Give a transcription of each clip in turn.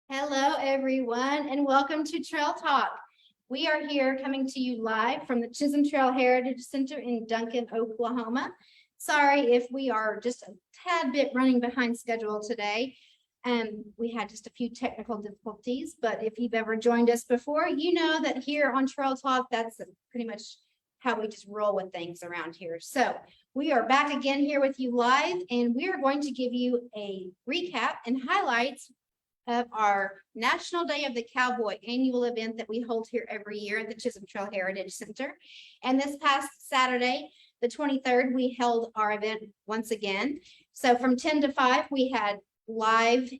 Hello, everyone, and welcome to Trail Talk. We are here coming to you live from the Chisholm Trail Heritage Center in Duncan, Oklahoma. Sorry if we are just a tad bit running behind schedule today. We had just a few technical difficulties, but if you've ever joined us before, you know that here on Trail Talk, that's pretty much how we just roll with things around here. So we are back again here with you live, and we are going to give you a recap and highlights of our National Day of the Cowboy annual event that we hold here every year at the Chisholm Trail Heritage Center. And this past Saturday, the 23rd, we held our event once again. So from 10 to 5, we had live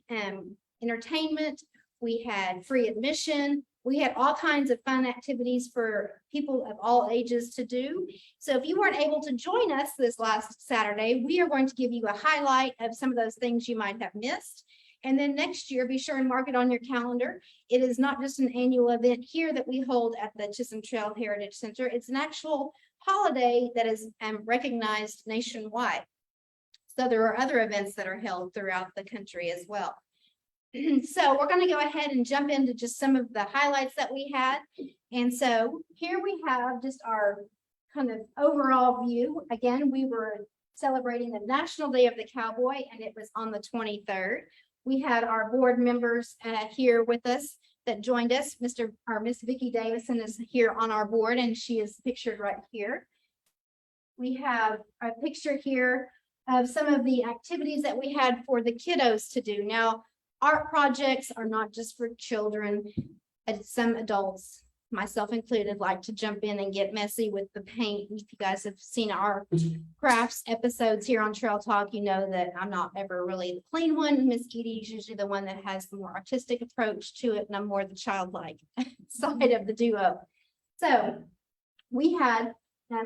entertainment, we had free admission, we had all kinds of fun activities for people of all ages to do. So if you weren't able to join us this last Saturday, we are going to give you a highlight of some of those things you might have missed. And then next year, be sure and mark it on your calendar. It is not just an annual event here that we hold at the Chisholm Trail Heritage Center. It's an actual holiday that is recognized nationwide. So there are other events that are held throughout the country as well. So we're going to go ahead and jump into just some of the highlights that we had. And so here we have just our kind of overall view. Again, we were celebrating the National Day of the Cowboy, and it was on the 23rd. We had our board members here with us that joined us. Miss Vicki Davison is here on our board, and she is pictured right here. We have a picture here of some of the activities that we had for the kiddos to do. Now, art projects are not just for children. Some adults, myself included, like to jump in and get messy with the paint. If you guys have seen our crafts episodes here on Trail Talk, you know that I'm not ever really the clean one. Miss Edie is usually the one that has the more artistic approach to it, and I'm more the childlike side of the duo. So we had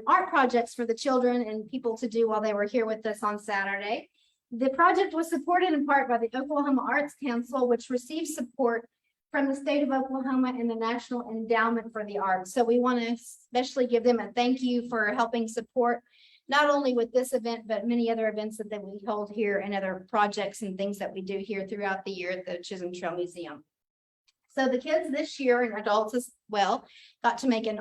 art projects for the children and people to do while they were here with us on Saturday. The project was supported in part by the Oklahoma Arts Council, which received support from the state of Oklahoma and the National Endowment for the Arts. So we want to especially give them a thank you for helping support not only with this event, but many other events that we hold here and other projects and things that we do here throughout the year at the Chisholm Trail Museum. So the kids this year, and adults as well, got to make an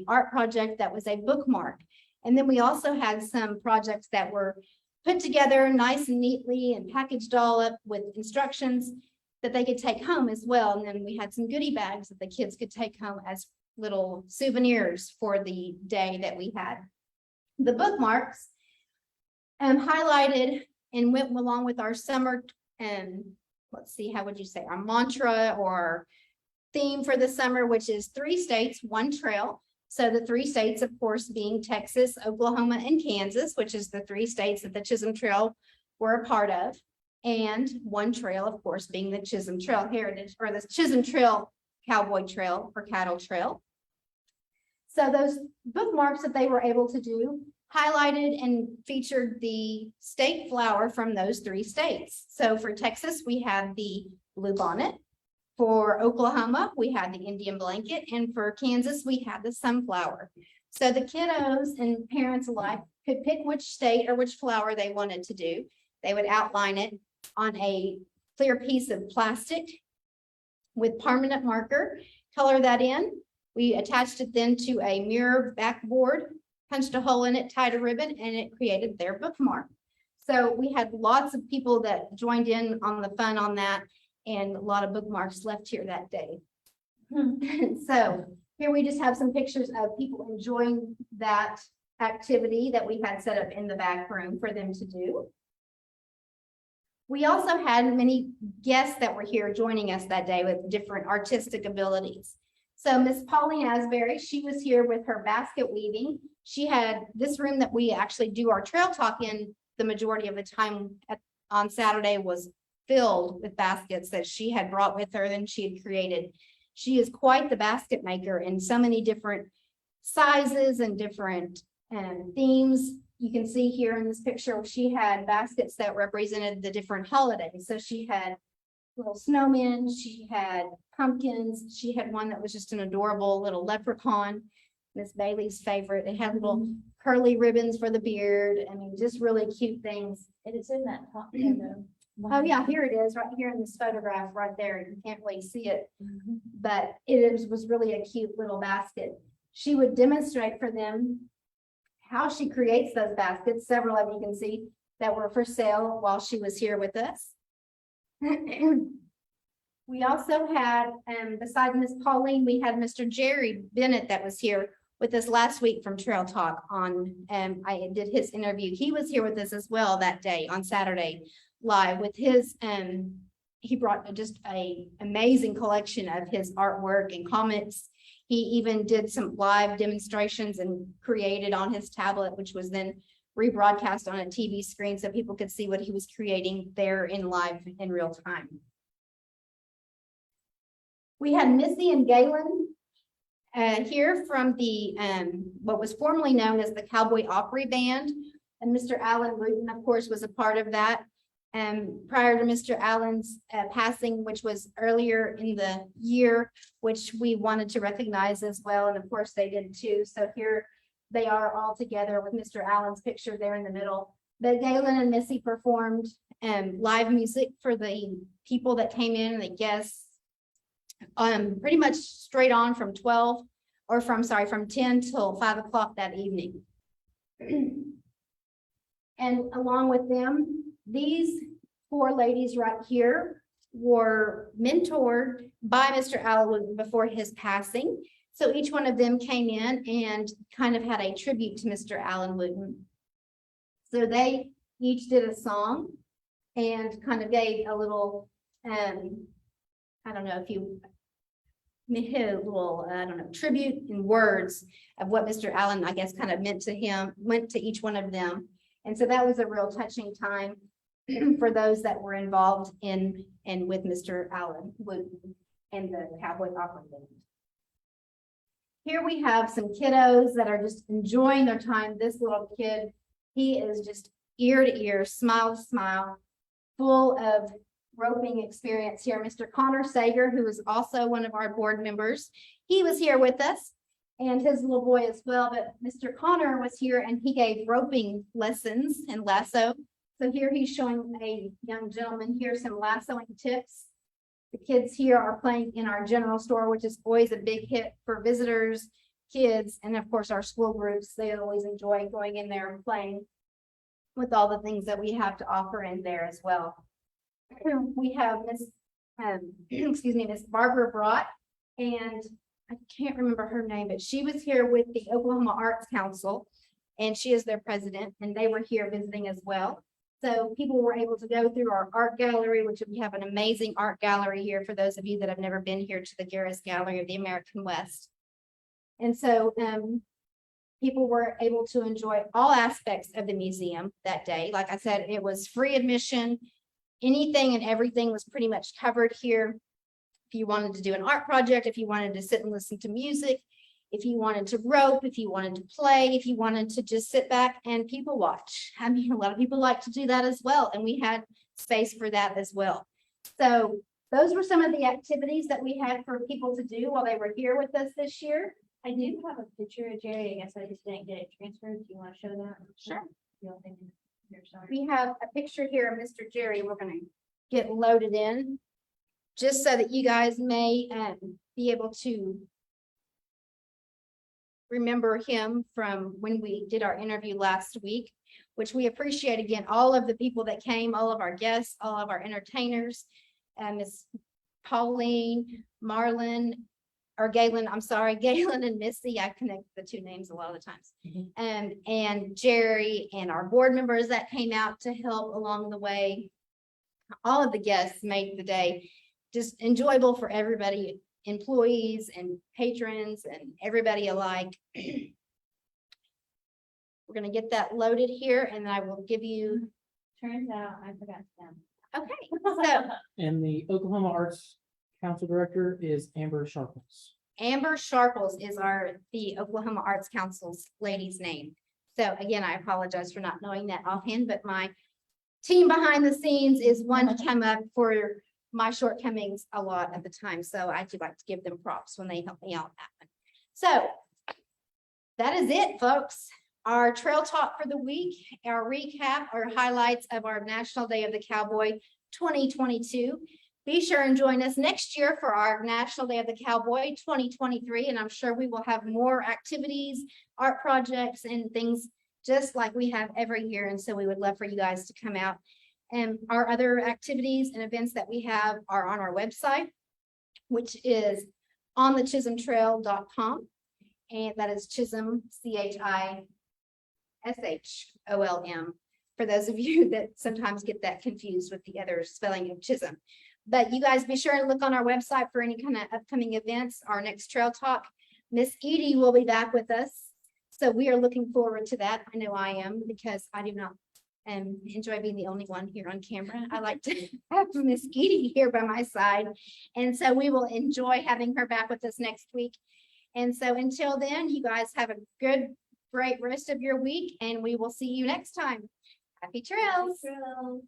art project that was a bookmark. And then we also had some projects that were put together nice and neatly and packaged all up with instructions that they could take home as well. And then we had some goodie bags that the kids could take home as little souvenirs for the day that we had. The bookmarks highlighted and went along with our summer, let's see, how would you say, our mantra or theme for the summer, which is 3 states, 1 trail. So the 3 states, of course, being Texas, Oklahoma, and Kansas, which is the 3 states that the Chisholm Trail were a part of. And 1 trail, of course, being the Chisholm Trail Heritage, or the Chisholm Trail Cowboy Trail or Cattle Trail. So those bookmarks that they were able to do highlighted and featured the state flower from those 3 states. So for Texas, we have the bluebonnet. For Oklahoma, we had the Indian blanket. And for Kansas, we had the sunflower. So the kiddos and parents alike could pick which state or which flower they wanted to do. They would outline it on a clear piece of plastic with permanent marker, color that in. We attached it then to a mirror backboard, punched a hole in it, tied a ribbon, and it created their bookmark. So we had lots of people that joined in on the fun on that, and a lot of bookmarks left here that day. So here we just have some pictures of people enjoying that activity that we had set up in the back room for them to do. We also had many guests that were here joining us that day with different artistic abilities. So Miss Pauline Asbury, she was here with her basket weaving. She had this room that we actually do our trail talk in the majority of the time on Saturday was filled with baskets that she had brought with her and she had created. She is quite the basket maker in so many different sizes and different themes. You can see here in this picture, she had baskets that represented the different holidays. So she had little snowmen, she had pumpkins, she had one that was just an adorable little leprechaun, Miss Bailey's favorite. It had little curly ribbons for the beard. I mean, just really cute things. It is in that top window. Oh, yeah, here it is, right here in this photograph, right there. You can't really see it, but was really a cute little basket. She would demonstrate for them how she creates those baskets. Several of you can see that were for sale while she was here with us. We also had, besides Miss Pauline, we had Mr. Jerry Bennett that was here with us last week from Trail Talk on, I did his interview. He was here with us as well that day on Saturday live with his, he brought just a amazing collection of his artwork and comics. He even did some live demonstrations and created on his tablet, which was then rebroadcast on a TV screen so people could see what he was creating there in live in real time. We had Missy and Galen here from the what was formerly known as the Cowboy Opry Band, and Mr. Alan Wooten, of course, was a part of that. Prior to Mr. Allen's passing, which was earlier in the year, which we wanted to recognize as well, and of course they did too. So here they are all together with Mr. Allen's picture there in the middle. But Galen and Missy performed live music for the people that came in and the guests. Pretty much straight on from 10 till 5 o'clock that evening. And along with them, these 4 ladies right here were mentored by Mr. Allen before his passing. So each one of them came in and kind of had a tribute to Mr. Allen Wooten. So they each did a song and kind of gave a little, I don't know if you a little, I don't know, tribute in words of what Mr. Allen, I guess, kind of meant to him, went to each one of them. And so that was a real touching time for those that were involved in and with Mr. Allen Wooten and the Cowboy Opry Band. Here we have some kiddos that are just enjoying their time. This little kid, he is just ear to ear, smile to smile, full of roping experience here. Mr. Connor Sager, who is also one of our board members, he was here with us and his little boy as well. But Mr. Connor was here and he gave roping lessons and lasso. So here he's showing a young gentleman here some lassoing tips. The kids here are playing in our general store, which is always a big hit for visitors, kids, and of course our school groups. They always enjoy going in there and playing with all the things that we have to offer in there as well. We have Miss Barbara Brott, and I can't remember her name, but she was here with the Oklahoma Arts Council, and she is their president, and they were here visiting as well. So people were able to go through our art gallery, which we have an amazing art gallery here for those of you that have never been here to the Garris Gallery of the American West. And so people were able to enjoy all aspects of the museum that day. Like I said, it was free admission. Anything and everything was pretty much covered here. If you wanted to do an art project, if you wanted to sit and listen to music, if you wanted to rope, if you wanted to play, if you wanted to just sit back and people watch. I mean, a lot of people like to do that as well, and we had space for that as well. So those were some of the activities that we had for people to do while they were here with us this year. I do have a picture of Jerry. I guess I just didn't get it transferred. Do you want to show that? Sure. Here, sorry. We have a picture here of Mr. Jerry. We're going to get loaded in just so that you guys may be able to remember him from when we did our interview last week, which we appreciate again, all of the people that came, all of our guests, all of our entertainers, Miss Pauline, Marlon, or Galen, I'm sorry, Galen and Missy. I connect the two names a lot of the times. And Jerry and our board members that came out to help along the way. All of the guests made the day just enjoyable for everybody, employees and patrons and everybody alike. We're going to get that loaded here and I will give you. Turns out I forgot them. Okay, so And the Oklahoma Arts Council Director is Amber Sharples. Amber Sharples is the Oklahoma Arts Council's lady's name. So again, I apologize for not knowing that offhand, but my team behind the scenes is one to come up for my shortcomings a lot at the time. So I do like to give them props when they help me out with that one. So that is it, folks. Our trail talk for the week, our recap, our highlights of our National Day of the Cowboy 2022. Be sure and join us next year for our National Day of the Cowboy 2023. And I'm sure we will have more activities, art projects, and things just like we have every year. And so we would love for you guys to come out. And our other activities and events that we have are on our website, which is on the chisholmtrail.com. And that is Chisholm, CHISHOLM. For those of you that sometimes get that confused with the other spelling of Chisholm. But you guys be sure and look on our website for any kind of upcoming events. Our next Trail Talk, Miss Edie will be back with us. So we are looking forward to that. I know I am, because I do not enjoy being the only one here on camera. I like to have Miss Edie here by my side. And so we will enjoy having her back with us next week. And so until then, you guys have a great rest of your week, and we will see you next time. Happy trails. Trails.